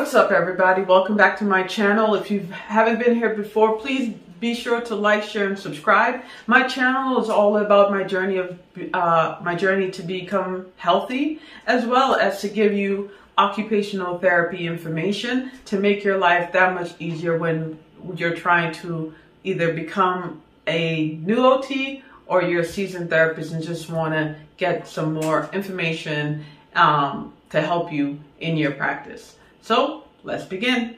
What's up, everybody? Welcome back to my channel. If you haven't been here before, please be sure to like, share, and subscribe. My channel is all about my journey to become healthy, as well as to give you occupational therapy information to make your life that much easier when you're trying to either become a new OT or you're a seasoned therapist and just want to get some more information to help you in your practice. So let's begin.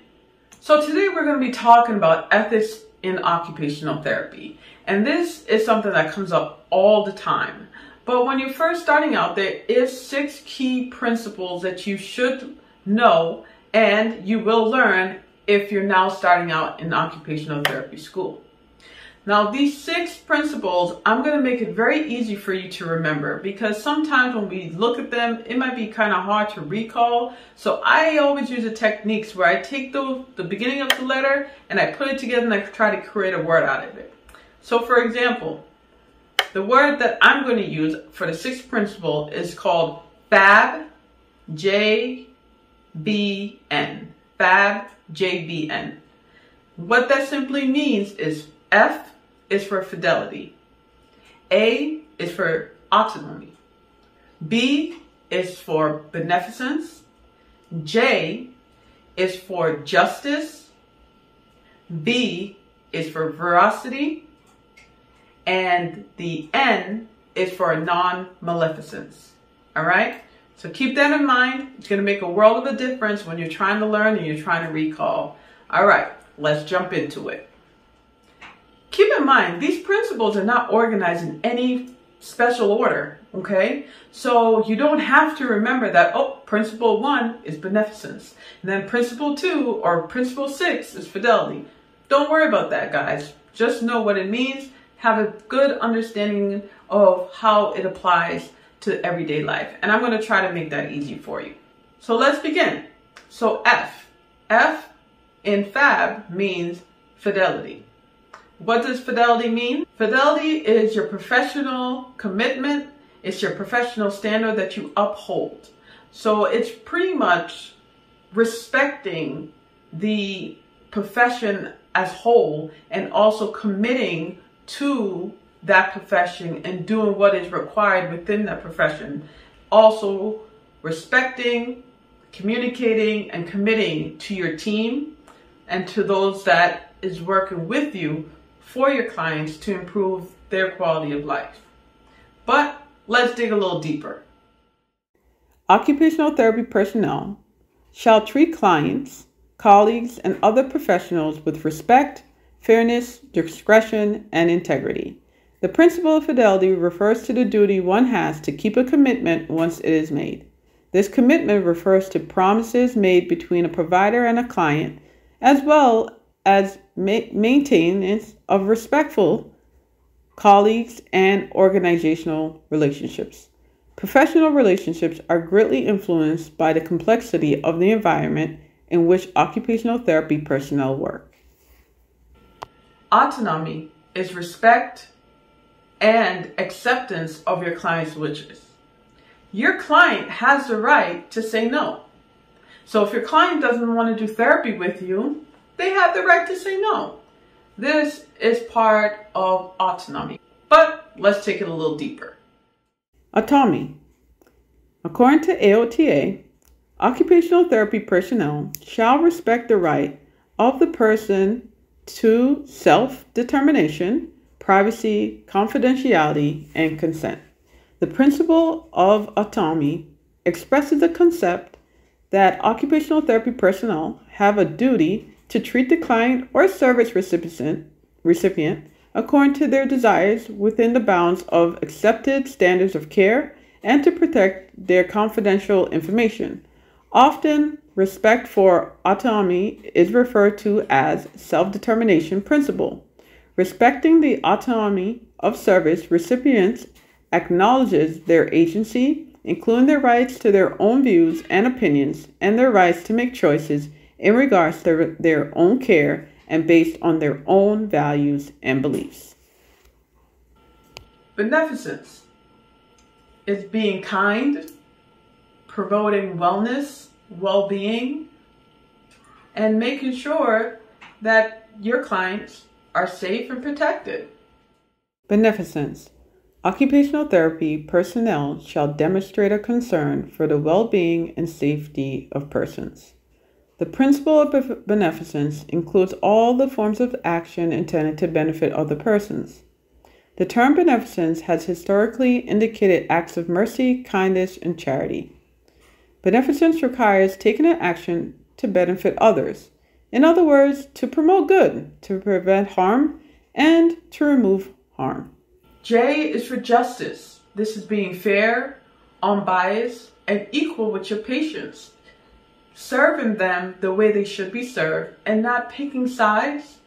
So today we're going to be talking about ethics in occupational therapy. And this is something that comes up all the time. But when you're first starting out, there is 6 key principles that you should know and you will learn if you're now starting out in occupational therapy school. Now, these 6 principles, I'm going to make it very easy for you to remember because sometimes when we look at them, it might be kind of hard to recall. So I always use the techniques where I take the beginning of the letter and I put it together and I try to create a word out of it. So for example, the word that I'm going to use for the 6th principle is called FAB JBN. FAB JBN. What that simply means is F is for fidelity. A is for autonomy. B is for beneficence. J is for justice. B is for veracity. And the N is for non-maleficence. All right? So keep that in mind. It's going to make a world of a difference when you're trying to learn and you're trying to recall. All right, let's jump into it. Keep in mind, these principles are not organized in any special order, okay? So you don't have to remember that, oh, principle 1 is beneficence. And then principle 2 or principle 6 is fidelity. Don't worry about that, guys. Just know what it means. Have a good understanding of how it applies to everyday life. And I'm going to try to make that easy for you. So let's begin. So F. F in FAB means fidelity. What does fidelity mean? Fidelity is your professional commitment. It's your professional standard that you uphold. So it's pretty much respecting the profession as whole and also committing to that profession and doing what is required within that profession. Also respecting, communicating, and committing to your team and to those that is working with you for your clients to improve their quality of life. But let's dig a little deeper. Occupational therapy personnel shall treat clients, colleagues, and other professionals with respect, fairness, discretion, and integrity. The principle of fidelity refers to the duty one has to keep a commitment once it is made. This commitment refers to promises made between a provider and a client, as well as maintenance of respectful colleagues and organizational relationships. Professional relationships are greatly influenced by the complexity of the environment in which occupational therapy personnel work. Autonomy is respect and acceptance of your client's wishes. Your client has the right to say no. So if your client doesn't want to do therapy with you, they have the right to say no. This is part of autonomy. But let's take it a little deeper. Autonomy. According to AOTA, occupational therapy personnel shall respect the right of the person to self-determination, privacy, confidentiality, and consent. The principle of autonomy expresses the concept that occupational therapy personnel have a duty to treat the client or service recipient according to their desires within the bounds of accepted standards of care and to protect their confidential information. Often, respect for autonomy is referred to as self-determination principle. Respecting the autonomy of service recipients acknowledges their agency, including their rights to their own views and opinions and their rights to make choices in regards to their own care and based on their own values and beliefs. Beneficence is being kind, promoting wellness, well-being, and making sure that your clients are safe and protected. Beneficence. Occupational therapy personnel shall demonstrate a concern for the well-being and safety of persons. The principle of beneficence includes all the forms of action intended to benefit other persons. The term beneficence has historically indicated acts of mercy, kindness, and charity. Beneficence requires taking an action to benefit others. In other words, to promote good, to prevent harm, and to remove harm. J is for justice. This is being fair, unbiased, and equal with your patients. Serving them the way they should be served and not picking sides,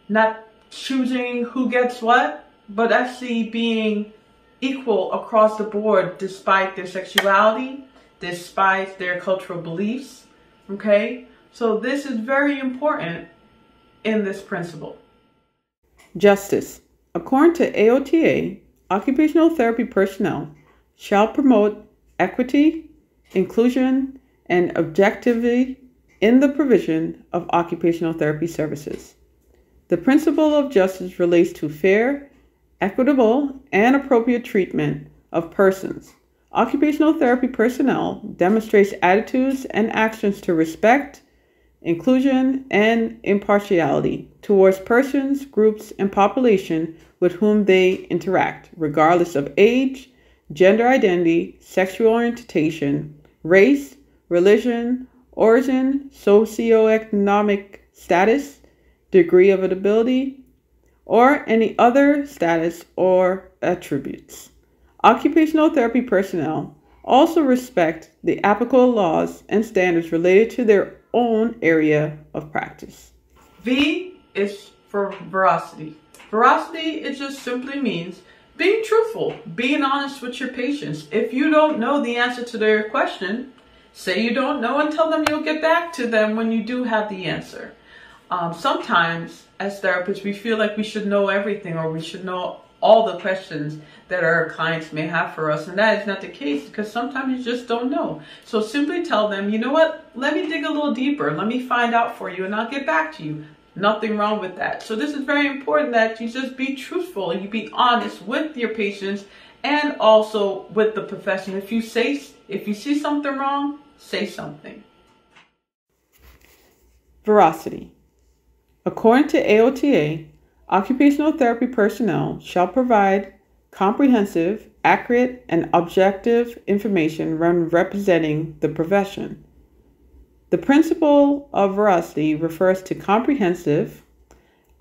not choosing who gets what, but actually being equal across the board despite their sexuality, despite their cultural beliefs. Okay? So this is very important in this principle. Justice. According to AOTA, occupational therapy personnel shall promote equity, inclusion, and objectivity in the provision of occupational therapy services. The principle of justice relates to fair, equitable, and appropriate treatment of persons. Occupational therapy personnel demonstrates attitudes and actions to respect, inclusion, and impartiality towards persons, groups, and population with whom they interact, regardless of age, gender identity, sexual orientation, race, religion, origin, socioeconomic status, degree of ability, or any other status or attributes. Occupational therapy personnel also respect the applicable laws and standards related to their own area of practice. V is for veracity. Veracity, it just simply means being truthful, being honest with your patients. If you don't know the answer to their question, say you don't know and tell them you'll get back to them when you do have the answer. Sometimes as therapists, we feel like we should know everything or we should know all the questions that our clients may have for us, and that is not the case because sometimes you just don't know. So simply tell them, you know what, let me dig a little deeper, let me find out for you and I'll get back to you. Nothing wrong with that. So this is very important that you just be truthful and you be honest with your patients and also with the profession. If you see something wrong, say something. Veracity. According to AOTA, occupational therapy personnel shall provide comprehensive, accurate, and objective information when representing the profession. The principle of veracity refers to comprehensive,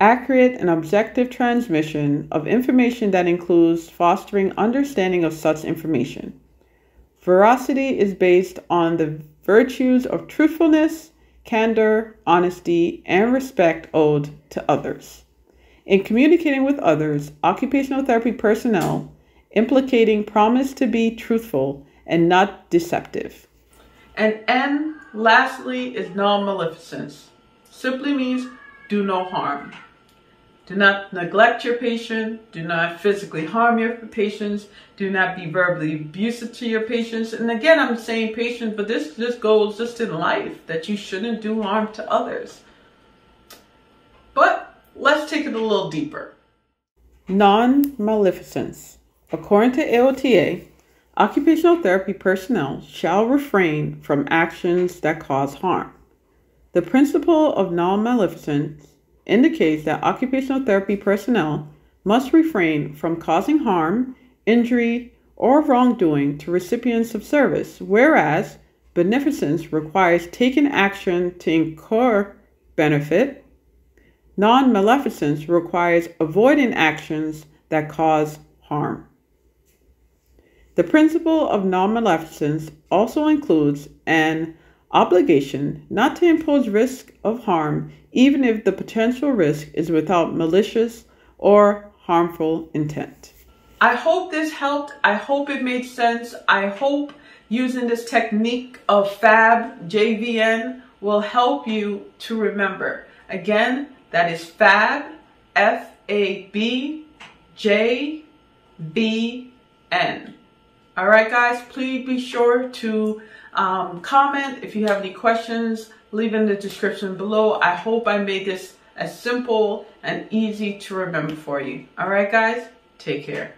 accurate, and objective transmission of information that includes fostering understanding of such information. Veracity is based on the virtues of truthfulness, candor, honesty, and respect owed to others. In communicating with others, occupational therapy personnel implicating promise to be truthful and not deceptive. And N, lastly, is non-maleficence. Simply means do no harm. Do not neglect your patient. Do not physically harm your patients. Do not be verbally abusive to your patients. And again, I'm saying patient, but this just goes just in life, that you shouldn't do harm to others. But let's take it a little deeper. Non-maleficence. According to AOTA, occupational therapy personnel shall refrain from actions that cause harm. The principle of non-maleficence indicates that occupational therapy personnel must refrain from causing harm, injury, or wrongdoing to recipients of service, whereas beneficence requires taking action to incur benefit. Non-maleficence requires avoiding actions that cause harm. The principle of non-maleficence also includes an obligation not to impose risk of harm even if the potential risk is without malicious or harmful intent. I hope this helped. I hope it made sense. I hope using this technique of FAB, JVN, will help you to remember. Again, that is FAB, F-A-B, J-V-N. All right, guys, please be sure to comment. If you have any questions, leave in the description below. I hope I made this as simple and easy to remember for you. All right, guys, take care.